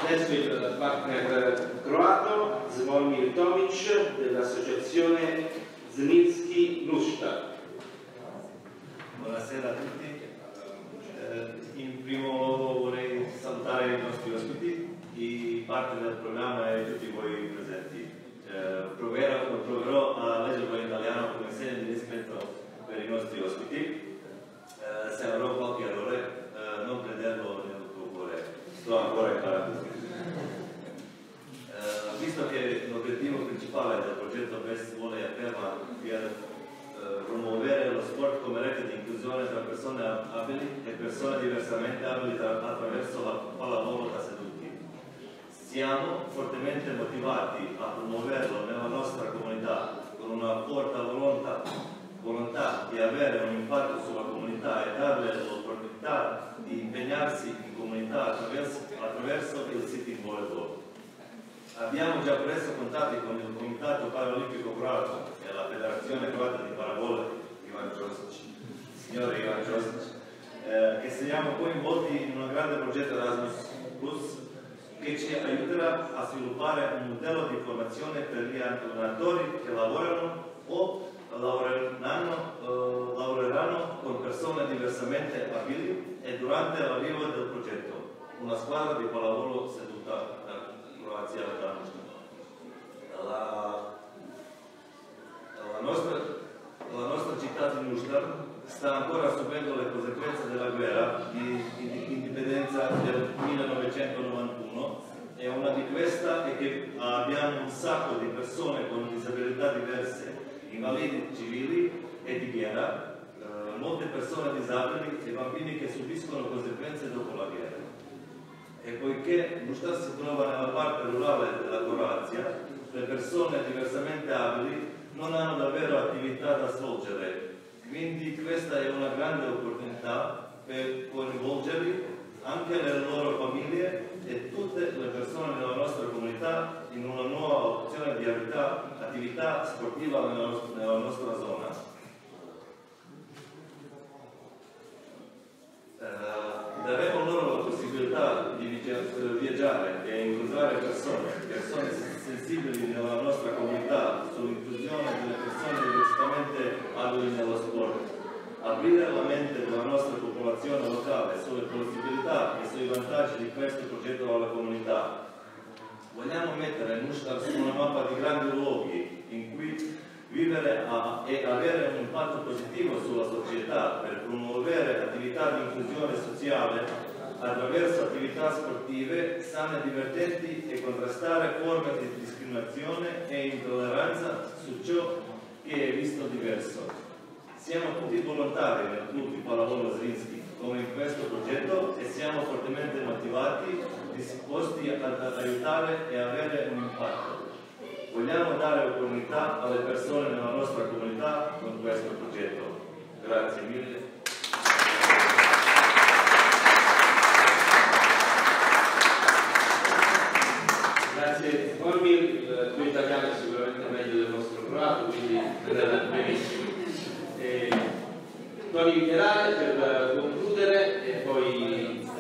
Adesso il partner croato Zvonimir Tomic dell'associazione Zrinjski Nuštar. Buonasera a tutti. In primo luogo vorrei salutare i nostri ospiti, i partner del programma e tutti voi presenti. Proverò a leggerlo in italiano come segno di rispetto per i nostri ospiti. Se avrò qualche errore, non prenderlo nel tuo cuore, sto ancora imparando. Visto che l'obiettivo principale del progetto Best Volley afferma per promuovere lo sport come rete di inclusione tra persone abili e persone diversamente abili attraverso la pallavolo da seduti, siamo fortemente motivati a promuoverlo nella nostra comunità con una forte volontà di avere un impatto sulla comunità e darle l'opportunità di impegnarsi in comunità attraverso il City Volleyball. Abbiamo già preso contatti con il Comitato Paralimpico Croato e la Federazione Croata di Pallavolo, signore Ivan Josic, che siamo coinvolti in un grande progetto Erasmus Plus che ci aiuterà a sviluppare un modello di formazione per gli allenatori che lavorano o lavoreranno con persone diversamente abili e durante l'avvio del progetto, una squadra di pallavolo seduta da Croazia da la nostra città di Nuštar sta ancora subendo le conseguenze della guerra di indipendenza del 1991 e una di queste è che abbiamo un sacco di persone con disabilità diverse, invalidi civili e di guerra, molte persone disabili e bambini che subiscono conseguenze dopo la guerra. E poiché Nuštar si trova nella parte rurale della Croazia, le persone diversamente abili non hanno davvero attività da svolgere, quindi questa è una grande opportunità per coinvolgerli, anche le loro famiglie e tutte le persone nella nostra comunità in una nuova opzione di attività sportiva nella nostra zona. Daremo loro la possibilità di viaggiare e incontrare persone sensibili nella nostra comunità sull'inclusione delle persone diversamente abili nello sport, aprire la mente della nostra popolazione locale sulle possibilità e sui vantaggi di questo progetto alla comunità. Vogliamo mettere Nuštar su una mappa di grandi luoghi in cui vivere e avere un impatto positivo sulla società per promuovere attività di inclusione sociale attraverso attività sportive sane e divertenti e contrastare forme di discriminazione e intolleranza su ciò che è visto diverso. Siamo tutti volontari nel club di pallavolo Zrinjski come in questo progetto e siamo fortemente motivati, disposti ad aiutare e avere un impatto. Vogliamo dare opportunità alle persone nella nostra comunità con questo progetto. Grazie mille. Grazie Zvonimir, il tuo italiano è sicuramente meglio del nostro croato, quindi è andato benissimo. Tony Viterale per concludere e poi